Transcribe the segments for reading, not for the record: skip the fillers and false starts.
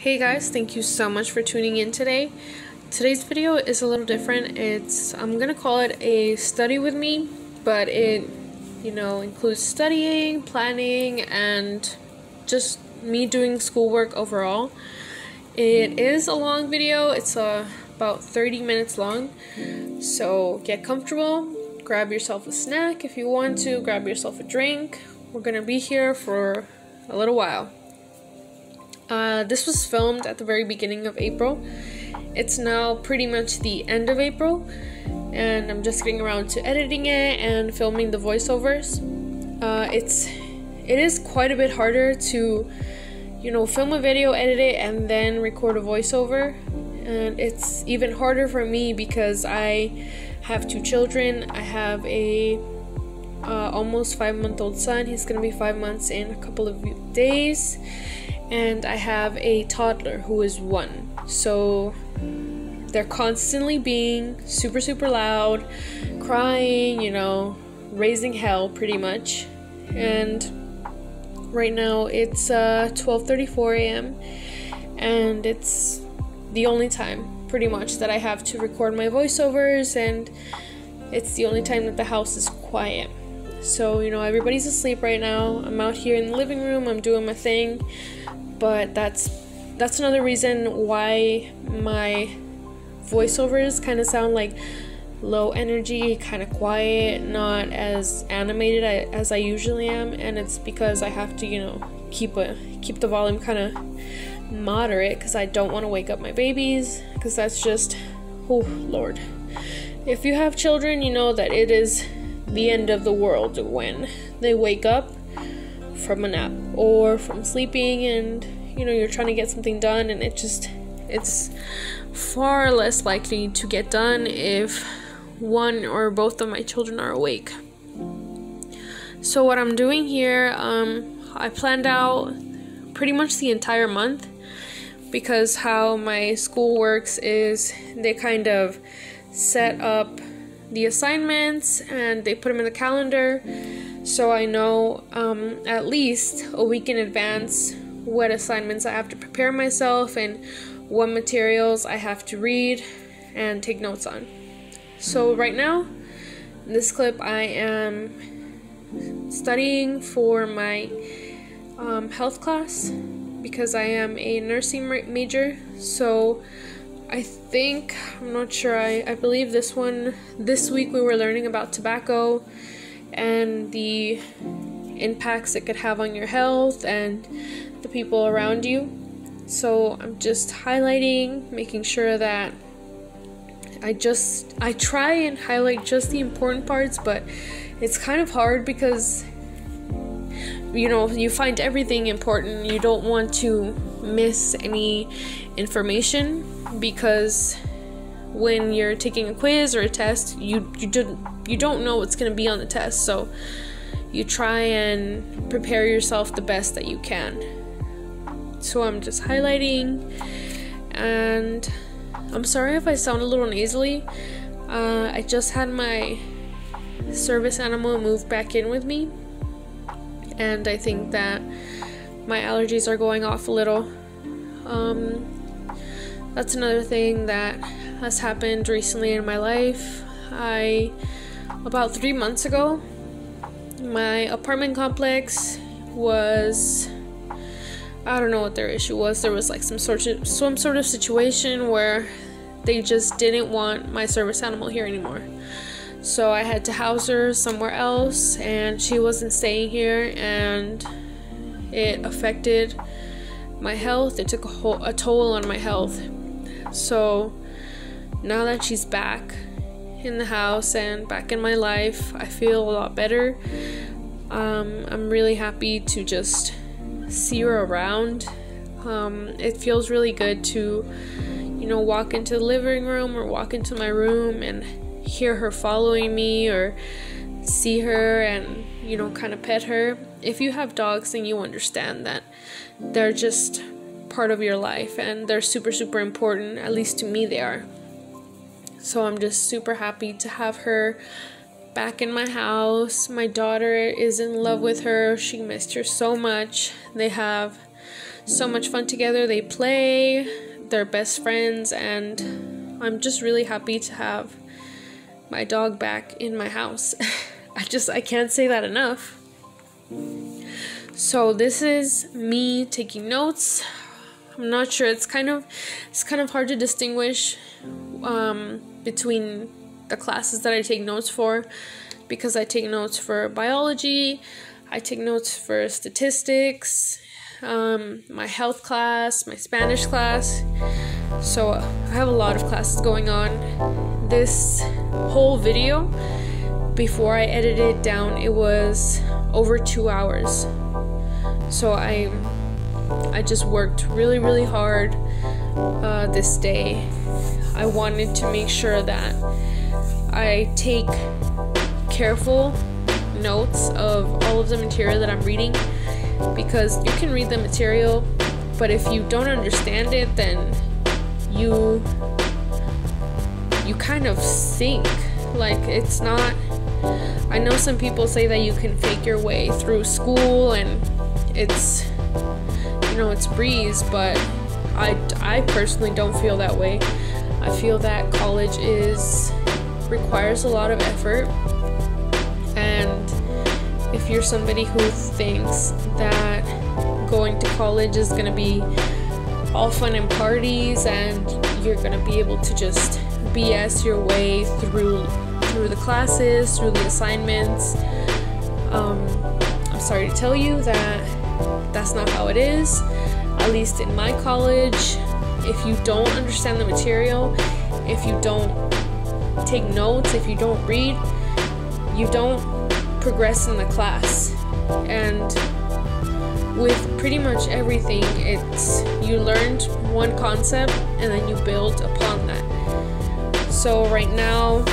Hey guys, thank you so much for tuning in today. Today's video is a little different. I'm gonna call it a study with me, but it, includes studying, planning, and just me doing schoolwork overall. It is a long video. It's about 30 minutes long, so get comfortable, grab yourself a snack if you want to, grab yourself a drink. We're gonna be here for a little while. This was filmed at the very beginning of April. It's now pretty much the end of April, and I'm just getting around to editing it and filming the voiceovers. It is quite a bit harder to, film a video, edit it, and then record a voiceover. And it's even harder for me because I have two children. I have a almost 5-month-old son. He's gonna be 5 months in a couple of days. And I have a toddler who is 1. So they're constantly being super, super loud, crying, raising hell pretty much. And right now it's 12:34 a.m. and it's the only time pretty much that I have to record my voiceovers, and it's the only time that the house is quiet. So, everybody's asleep right now. I'm out here in the living room, I'm doing my thing. But that's another reason why my voiceovers kind of sound like low energy, kind of quiet, not as animated as I usually am. And it's because I have to, keep the volume kind of moderate, because I don't want to wake up my babies, because that's just, oh Lord. If you have children, you know that it is the end of the world when they wake up from a nap or from sleeping, and you're trying to get something done, and it's far less likely to get done if one or both of my children are awake. So what I'm doing here, I planned out pretty much the entire month, because how my school works is they kind of set up the assignments and they put them in the calendar. So I know at least a week in advance what assignments I have to prepare myself and what materials I have to read and take notes on. So right now, in this clip, I am studying for my health class, because I am a nursing major. So I'm not sure, I believe this week we were learning about tobacco and the impacts it could have on your health and the people around you. So I'm just highlighting, making sure that I try and highlight just the important parts, but it's kind of hard because you find everything important. You don't want to miss any information, because when you're taking a quiz or a test, you don't know what's going to be on the test, so you try and prepare yourself the best that you can. So I'm just highlighting, and I'm sorry if I sound a little nasally. I just had my service animal move back in with me, and I think that my allergies are going off a little. That's another thing that has happened recently in my life. About 3 months ago, my apartment complex was, I don't know what their issue was. There was like some sort of situation where they just didn't want my service animal here anymore. So I had to house her somewhere else, and she wasn't staying here, and it affected my health. It took a toll on my health. So now that she's back in the house and back in my life, I feel a lot better. I'm really happy to just see her around. It feels really good to, walk into the living room or walk into my room and hear her following me, or see her and, kind of pet her. If you have dogs, then you understand that they're just part of your life, and they're super, super important. At least to me they are. So I'm just super happy to have her back in my house. My daughter is in love with her. She missed her so much. They have so much fun together. They play, they're best friends, and I'm just really happy to have my dog back in my house. I can't say that enough. So this is me taking notes. I'm not sure, it's kind of hard to distinguish between the classes that I take notes for, because I take notes for biology, I take notes for statistics, my health class, my Spanish class. So I have a lot of classes going on. This whole video, before I edited it down, it was over 2 hours. So I just worked really hard this day. I wanted to make sure that I take careful notes of all of the material that I'm reading, because you can read the material, but if you don't understand it, then you kind of sink. Like, it's not, I know some people say that you can fake your way through school and it's, you know, it's breeze, but I personally don't feel that way. I feel that college requires a lot of effort, and if you're somebody who thinks that going to college is going to be all fun and parties and you're going to be able to just BS your way through the classes, through the assignments, I'm sorry to tell you that that's not how it is. At least in my college, if you don't understand the material, if you don't take notes, if you don't read, you don't progress in the class. And with pretty much everything, it's you learned one concept and then you build upon that. So right now,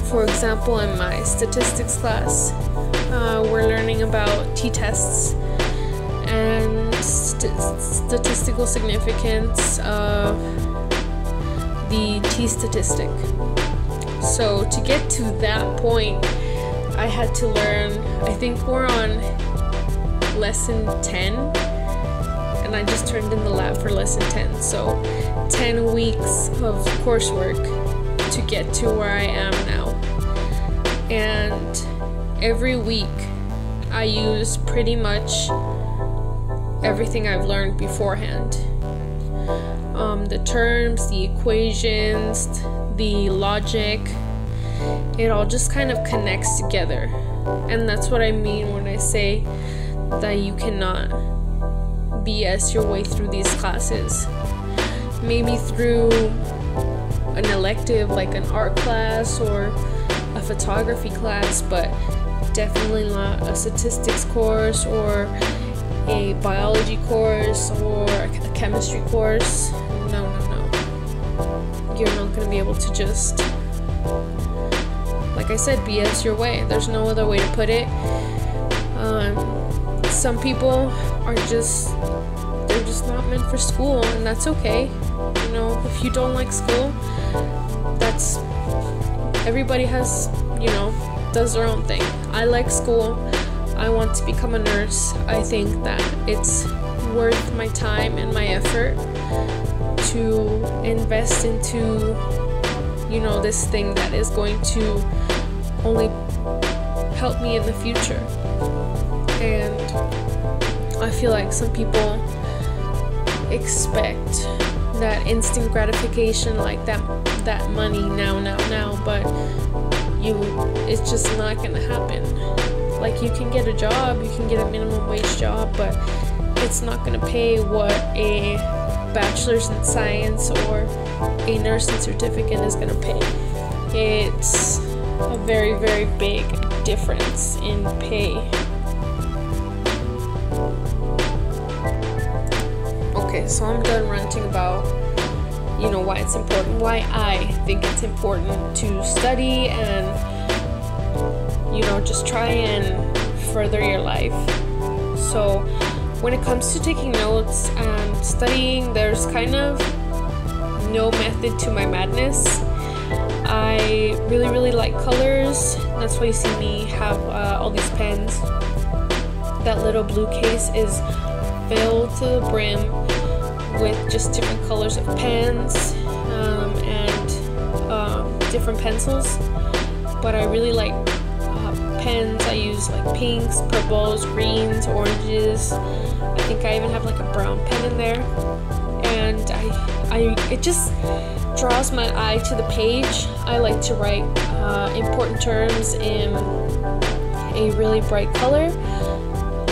for example, in my statistics class, we're learning about t-tests and statistical significance of the t-statistic. So to get to that point, I had to learn, I think we're on lesson 10, and I just turned in the lab for lesson 10, so 10 weeks of coursework to get to where I am now. And every week I use pretty much everything I've learned beforehand. The terms, the equations, the logic, it all just kind of connects together. And that's what I mean when I say that you cannot BS your way through these classes. Maybe through an elective like an art class or a photography class, but definitely not a statistics course or a biology course or a chemistry course. No. You're not going to be able to just, like I said, BS your way. There's no other way to put it. Some people are just not meant for school, and that's okay. You know, if you don't like school, that's, everybody has, you know, does their own thing. I like school. I want to become a nurse. I think that it's worth my time and my effort to invest into, you know, this thing that is going to only help me in the future. And I feel like some people expect that instant gratification, like that money now, but it's just not gonna happen. Like, you can get a job, you can get a minimum wage job, but it's not gonna pay what a bachelor's in science or a nursing certificate is gonna pay. It's a very big difference in pay. Okay, so I'm done ranting about, you know, why it's important, why I think it's important to study and, you know, just try and further your life. So when it comes to taking notes and studying, there's kind of no method to my madness. I really like colors. That's why you see me have all these pens. That little blue case is filled to the brim with just different colors of pens and different pencils. But I really like pens. I use like pinks, purples, greens, oranges. I think I even have like a brown pen in there, and it just draws my eye to the page. I like to write important terms in a really bright color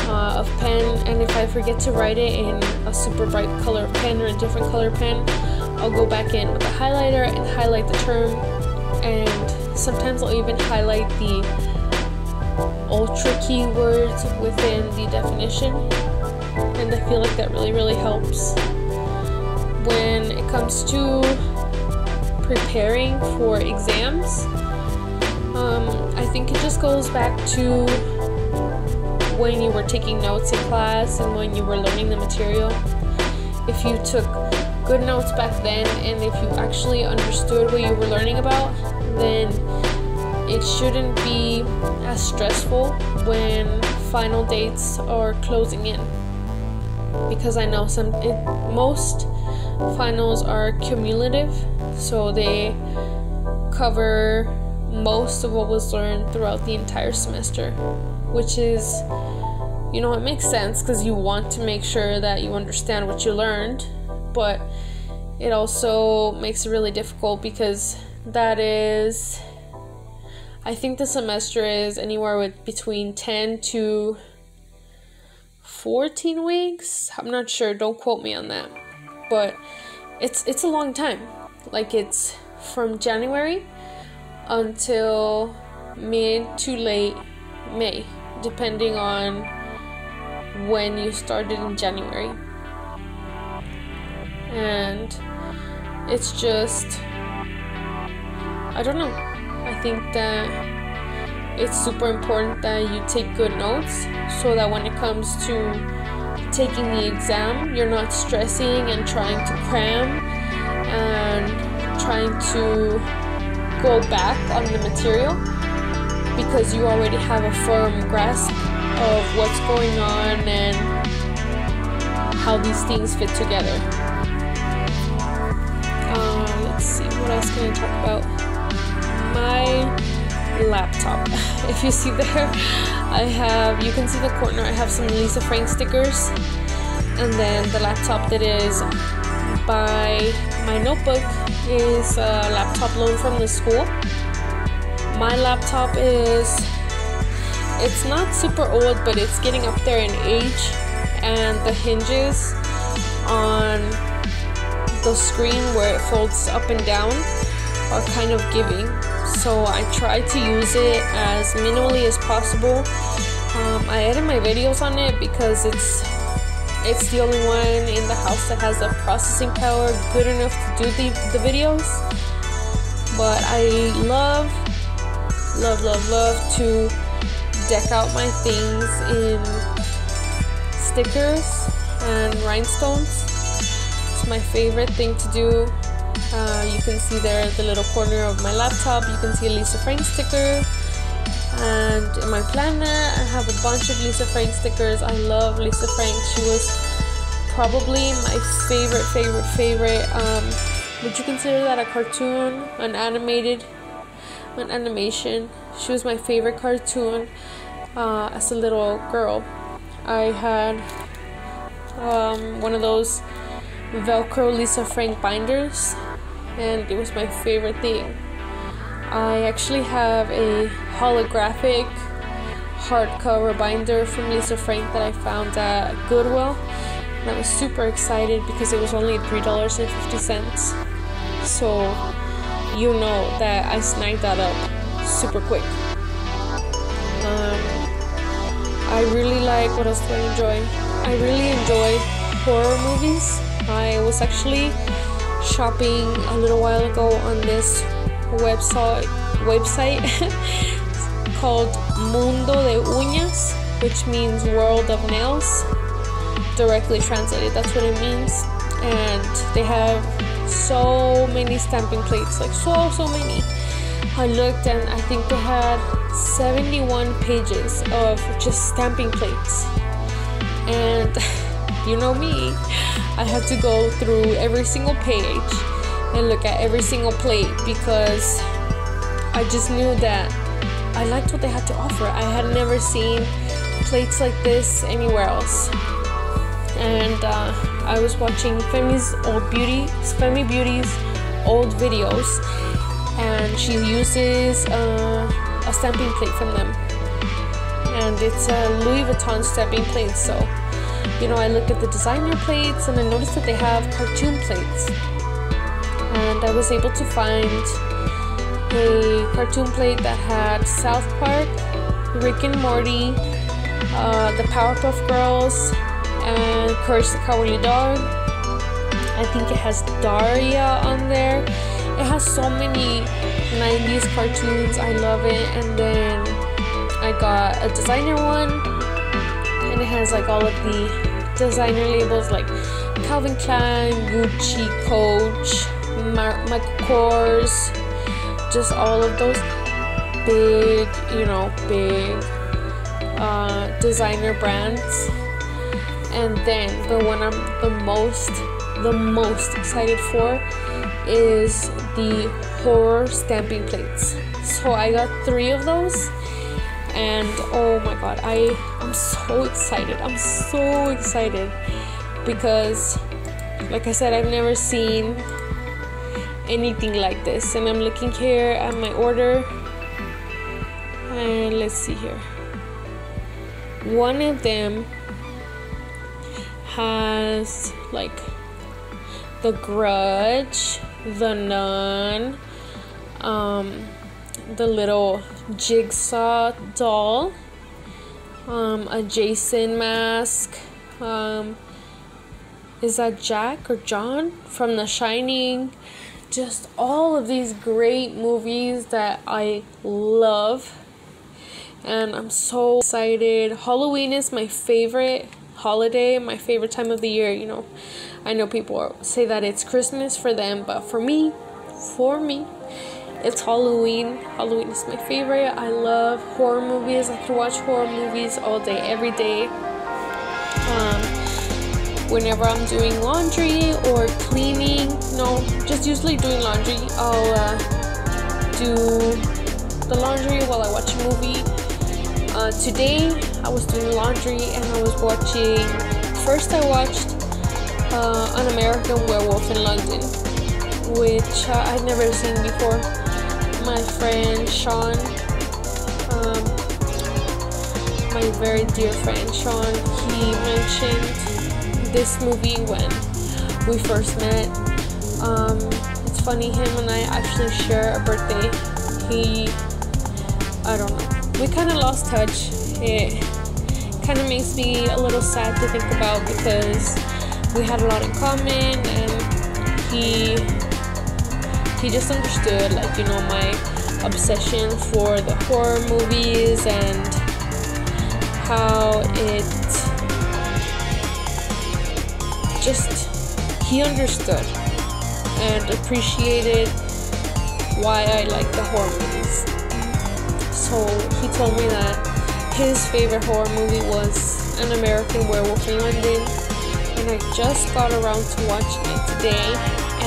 of pen, and if I forget to write it in a super bright color pen or a different color pen, I'll go back in with a highlighter and highlight the term, and sometimes I'll even highlight the ultra keywords within the definition, and I feel like that really helps when it comes to preparing for exams. I think it just goes back to when you were taking notes in class and when you were learning the material. If you took good notes back then, and if you actually understood what you were learning about, then it shouldn't be as stressful when final dates are closing in, because I know most finals are cumulative, so they cover most of what was learned throughout the entire semester, which is, you know, it makes sense because you want to make sure that you understand what you learned, but it also makes it really difficult because that is, I think the semester is anywhere with between 10 to 14 weeks. I'm not sure, don't quote me on that, but it's a long time. Like, it's from January until mid to late May, depending on when you started in January. And it's just, I don't know, I think that it's super important that you take good notes so that when it comes to taking the exam, you're not stressing and trying to cram and trying to go back on the material, because you already have a firm grasp of what's going on and how these things fit together. Let's see, what else can I talk about? My laptop. If you see there, you can see the corner, I have some Lisa Frank stickers, and then the laptop that is by my notebook is a laptop loan from the school. My laptop it's not super old, but it's getting up there in age, and the hinges on the screen where it folds up and down are kind of giving, so I try to use it as minimally as possible. I edit my videos on it because it's the only one in the house that has the processing power good enough to do the videos. But I love to deck out my things in stickers and rhinestones. It's my favorite thing to do. You can see there the little corner of my laptop, you can see a Lisa Frank sticker, and in my planner I have a bunch of Lisa Frank stickers. I love Lisa Frank. She was probably my favorite. Would you consider that a cartoon, an animation? She was my favorite cartoon as a little girl. I had one of those Velcro Lisa Frank binders, and it was my favorite thing. I actually have a holographic hardcover binder from Lisa Frank that I found at Goodwill, and I was super excited because it was only $3.50. So you know that I snagged that up super quick. I really like, what else do I enjoy? I really enjoy horror movies. I was actually shopping a little while ago on this website called Mundo de Uñas, which means world of nails. Directly translated, that's what it means. And they have so many stamping plates, like so many. I looked and I think they had 71 pages of just stamping plates, and you know me, I had to go through every single page and look at every single plate because I just knew that I liked what they had to offer. I had never seen plates like this anywhere else. And I was watching Femi Beauty's old videos, and she uses a stamping plate from them, and it's a Louis Vuitton stamping plate. So, you know, I looked at the designer plates and I noticed that they have cartoon plates, and I was able to find a cartoon plate that had South Park, Rick and Morty, the Powerpuff Girls, and Courage the Cowardly Dog. I think it has Daria on there. It has so many 90s cartoons. I love it. And then I got a designer one, and it has like all of the designer labels like Calvin Klein, Gucci, Coach, Michael Kors, just all of those big, you know, designer brands. And then the one I'm the most excited for is the horror stamping plates. So I got 3 of those, and oh my god, I'm so excited. I'm so excited because, like I said, I've never seen anything like this. And I'm looking here at my order, and let's see here. One of them has like The Grudge, The Nun, the little jigsaw doll, a Jason mask, is that Jack or John from The Shining? Just all of these great movies that I love, and I'm so excited. Halloween is my favorite holiday, my favorite time of the year. You know, I know people say that it's Christmas for them, but for me, it's Halloween. Halloween is my favorite. I love horror movies. I can watch horror movies all day, every day. Whenever I'm doing laundry or cleaning, no, just usually doing laundry, I'll do the laundry while I watch a movie. Today I was doing laundry and I was watching, first I watched An American Werewolf in London, which I'd never seen before. My friend Sean, my very dear friend Sean, he mentioned this movie when we first met. It's funny, him and I actually share a birthday. I don't know, we kind of lost touch. It kind of makes me a little sad to think about because we had a lot in common, and he just understood, like, you know, my obsession for the horror movies and how it just, he understood and appreciated why I like the horror movies. So he told me that his favorite horror movie was An American Werewolf in London, and I just got around to watching it today,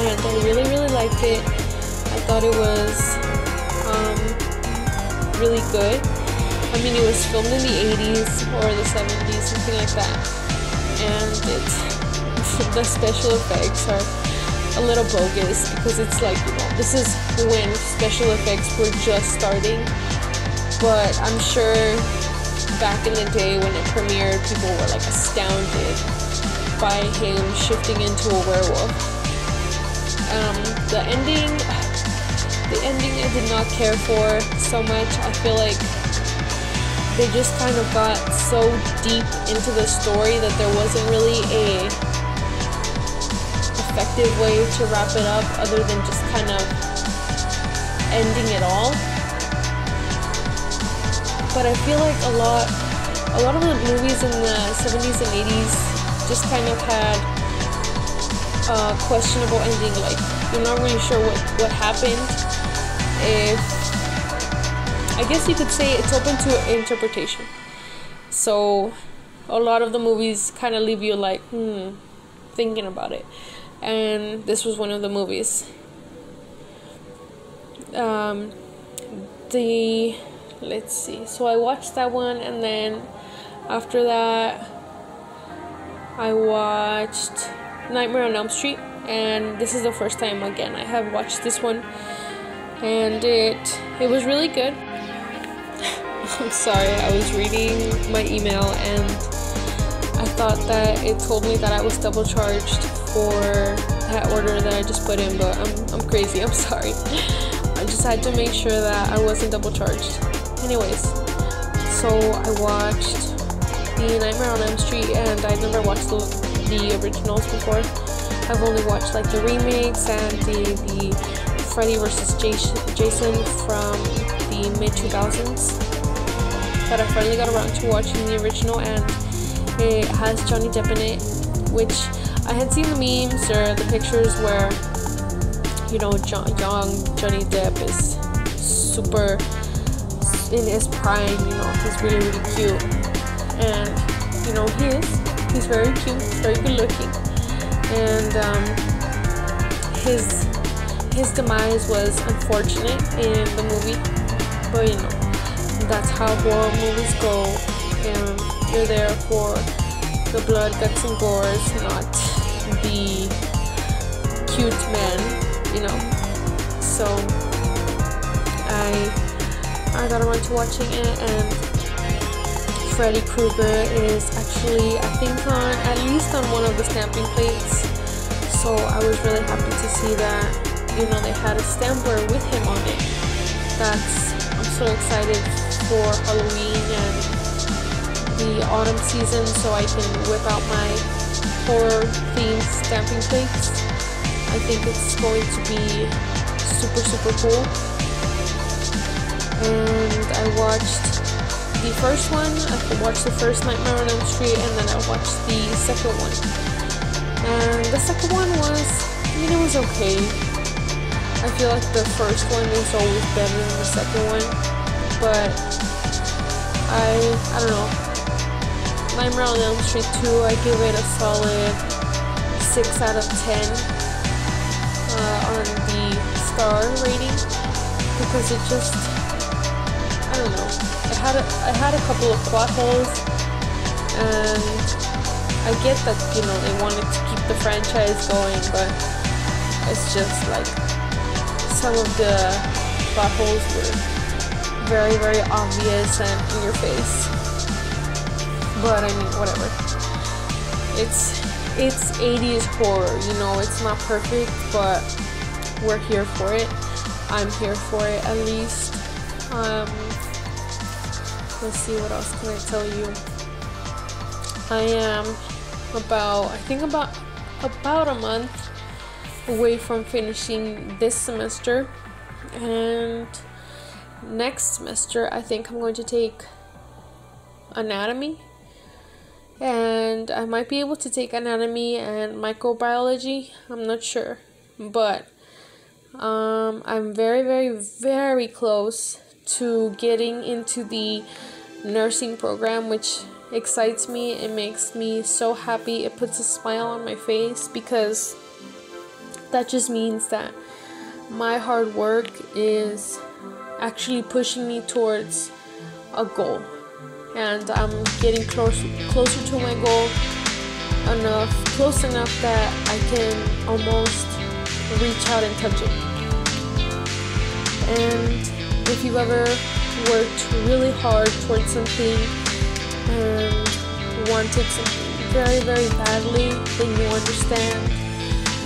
and I really liked it. I thought it was really good. I mean, it was filmed in the 80s or the 70s, something like that, and the special effects are a little bogus because it's like, you know, this is when special effects were just starting. But I'm sure back in the day when it premiered, people were like astounded by him shifting into a werewolf. The ending I did not care for so much. I feel like they just kind of got so deep into the story that there wasn't really a effective way to wrap it up other than just kind of ending it all. But I feel like a lot of the movies in the 70s and 80s just kind of had a questionable ending. Like, you're not really sure what happened. I guess you could say it's open to interpretation. So a lot of the movies kind of leave you like, thinking about it. And this was one of the movies. Let's see. So I watched that one, and then after that, I watched Nightmare on Elm Street, and this is the first time again I have watched this one, and it was really good. I'm sorry, I was reading my email and I thought that it told me that I was double charged for that order that I just put in, but I'm crazy, I'm sorry. I just had to make sure that I wasn't double charged. Anyways, so I watched the Nightmare on Elm Street, and I never watched the originals before. I've only watched like the remakes and the Freddy vs. Jason from the mid-2000s. But I finally got around to watching the original, and it has Johnny Depp in it, which I had seen the memes or the pictures where, you know, young Johnny Depp is super in his prime, you know, he's really, really cute. And, you know, he's very cute, very good looking. And his demise was unfortunate in the movie, but, you know, that's how horror movies go, and you're there for the blood, guts, and gores, not the cute man, you know. So I got around to watching it, and Freddy Krueger is actually, I think, at least on one of the stamping plates. So I was really happy to see that, you know, they had a stamper with him on it. I'm so excited for Halloween and the autumn season, so I can whip out my horror themed stamping plates. I think it's going to be super, super cool. And I watched the first one, I watched the first Nightmare on Elm Street, and then I watched the second one. And the second one it was okay. I feel like the first one is always better than the second one, but I don't know. Nightmare on Elm Street 2, I give it a solid 6 out of 10 on the star rating, because it just, I don't know. I had a couple of plot holes, and I get that, you know, they wanted to keep the franchise going, but it's just like some of the plot holes were very, very obvious and in your face. But I mean, whatever. It's 80s horror, you know, it's not perfect, but we're here for it. I'm here for it, at least. Let's see, what else can I tell you? I am about a month away from finishing this semester, and next semester I think I'm going to take anatomy, and I might be able to take anatomy and microbiology, I'm not sure, but I'm very, very, very close to getting into the nursing program, which excites me. It makes me so happy. It puts a smile on my face, because that just means that my hard work is actually pushing me towards a goal, and I'm getting closer to my goal, close enough that I can almost reach out and touch it. And if you've ever worked really hard towards something and wanted something very, very badly, then you understand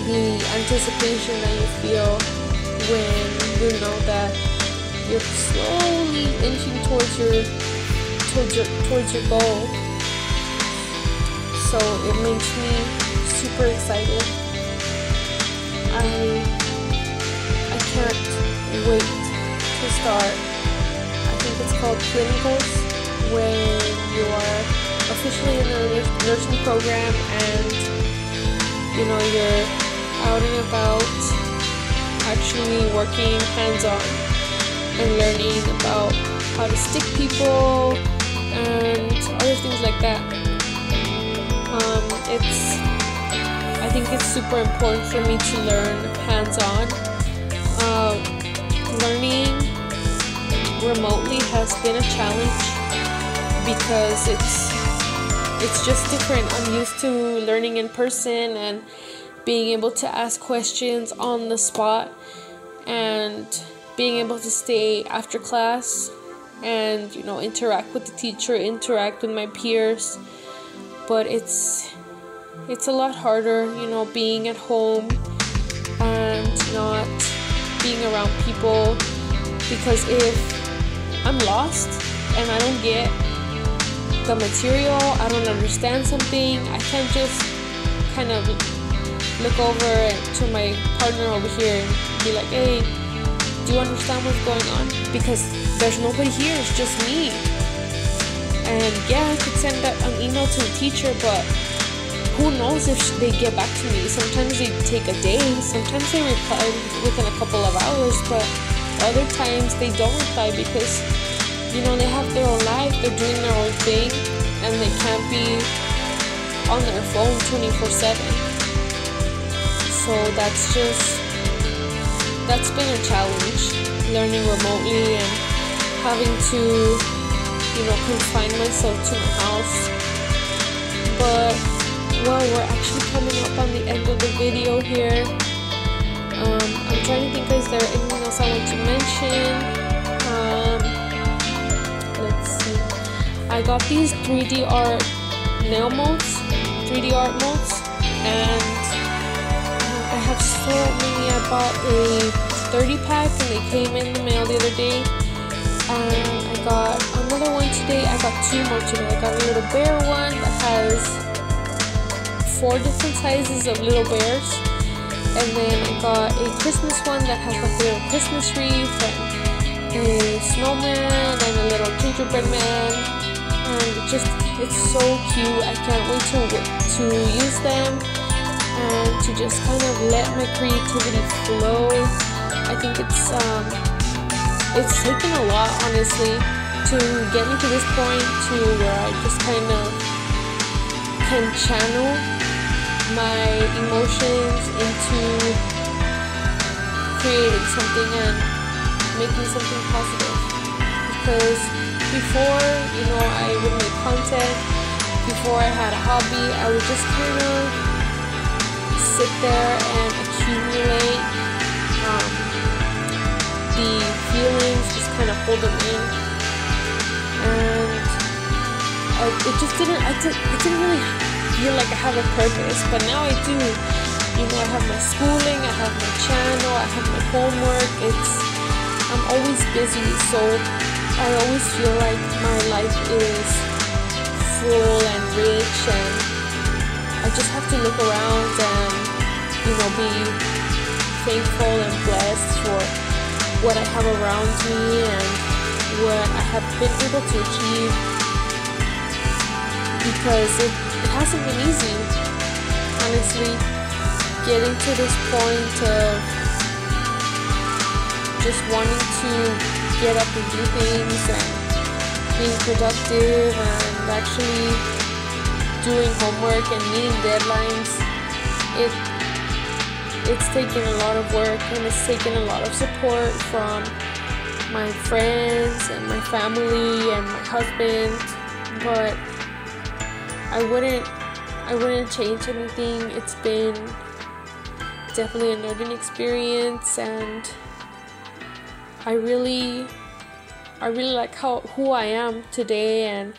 the anticipation that you feel when you know that you're slowly inching towards your goal. So it makes me super excited. I can't wait to start. I think it's called clinicals, when you are officially in the nursing program and, you know, you're out and about actually working hands-on and learning about how to stick people and other things like that. I think it's super important for me to learn hands-on. Learning remotely has been a challenge because it's just different. I'm used to learning in person and being able to ask questions on the spot and being able to stay after class and, you know, interact with the teacher, interact with my peers. But it's a lot harder, you know, being at home and not being around people, because if I'm lost and I don't get the material, I don't understand something, I can't just kind of look over to my partner over here and be like, hey, do you understand what's going on? Because there's nobody here, it's just me. And yeah, I could send an email to the teacher, but who knows if they get back to me. Sometimes they take a day, sometimes they reply within a couple of hours, but other times they don't reply because, you know, they have their own life, they're doing their own thing, and they can't be on their phone 24/7. So that's been a challenge, learning remotely and having to, you know, confine myself to my house. But well, we're actually coming up on the end of the video here. I'm trying to think, is there anything else I want to mention? Let's see. I got these 3D art nail molds, 3D art molds, and I have so many. I bought a 30 pack and they came in the mail the other day. And I got another one today. I got 2 more today. I got a little bear one that has 4 different sizes of little bears, and then I got a Christmas one that has like a little Christmas wreath and a snowman and a little gingerbread man, and it's so cute. I can't wait to use them and to just kind of let my creativity flow. I think it's taken a lot, honestly, to get me to this point to where I just kind of can channel my emotions into creating something and making something positive. Because before, you know, I would make content, before I had a hobby, I would just kind of sit there and accumulate the feelings, just kind of hold them in, and I didn't really feel like I have a purpose, but now I do. You know, I have my schooling, I have my channel, I have my homework. I'm always busy, so I always feel like my life is full and rich, and I just have to look around and, you know, be thankful and blessed for what I have around me and what I have been able to achieve, because it hasn't been easy, honestly, getting to this point of just wanting to get up and do things and being productive and actually doing homework and meeting deadlines. It's taken a lot of work, and it's taken a lot of support from my friends and my family and my husband, but I wouldn't change anything. It's been definitely a learning experience, and I really like who I am today, and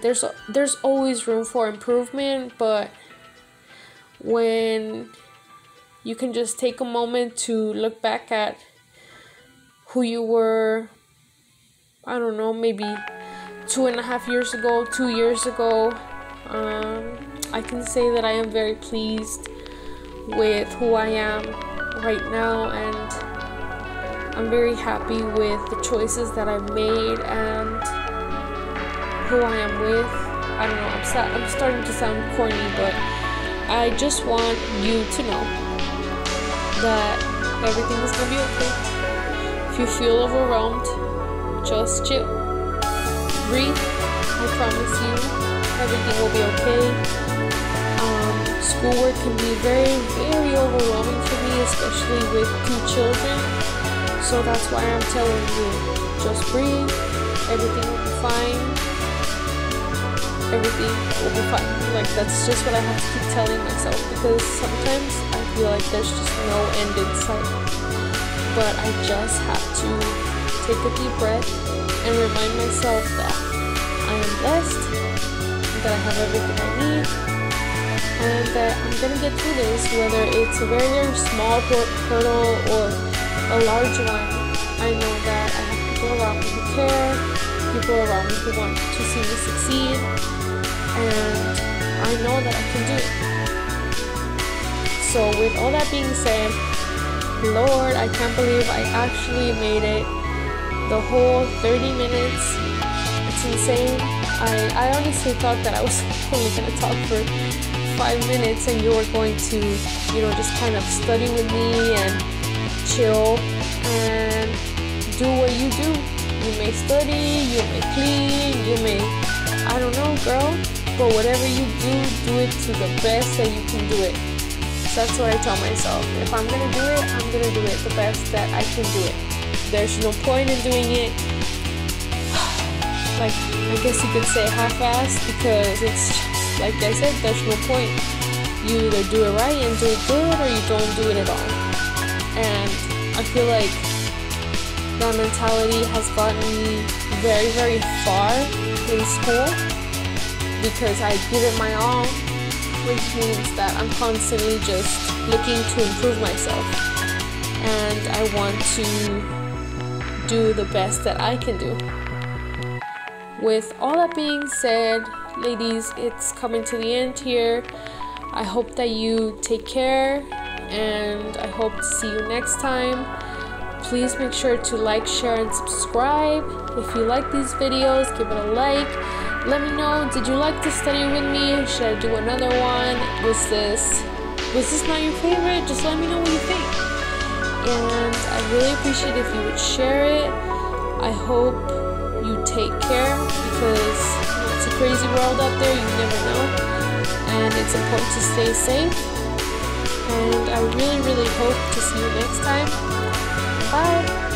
there's always room for improvement, but when you can just take a moment to look back at who you were, I don't know, maybe 2.5 years ago, 2 years ago, I can say that I am very pleased with who I am right now, and I'm very happy with the choices that I've made and who I am with. I don't know, I'm starting to sound corny, but I just want you to know that everything is gonna be okay. If you feel overwhelmed, just chill, breathe. I promise you everything will be okay. Schoolwork can be very, very overwhelming for me, especially with 2 children. So that's why I'm telling you, just breathe, everything will be fine. Everything will be fine. Like, that's just what I have to keep telling myself, because sometimes I feel like there's just no end in sight. But I just have to take a deep breath and remind myself that I am blessed, that I have everything I need, and that I'm gonna get through this, whether it's a very, very small hurdle or a large one. I know that I have people around me who care, people around me who want to see me succeed, and I know that I can do it. So with all that being said, Lord, I can't believe I actually made it the whole 30 minutes. It's insane. I honestly thought that I was only going to talk for 5 minutes and you were going to, you know, just kind of study with me and chill and do what you do. You may study, you may clean, you may, I don't know, girl, but whatever you do, do it to the best that you can do it. So that's what I tell myself. If I'm going to do it, I'm going to do it the best that I can do it. There's no point in doing it, like, I guess you could say half-assed, because it's just, like I said, there's no point. You either do it right and do it good, or you don't do it at all. And I feel like that mentality has gotten me very, very far in school, because I give it my all, which means that I'm constantly just looking to improve myself, and I want to do the best that I can do. With all that being said, ladies, it's coming to the end here. I hope that you take care, and I hope to see you next time. Please make sure to like, share, and subscribe. If you like these videos, give it a like. Let me know, did you like to study with me? Should I do another one? Was this not your favorite? Just let me know what you think. And I really appreciate if you would share it. I hope you take care, because it's a crazy world out there, you never know, and it's important to stay safe. And I really, really hope to see you next time. Bye!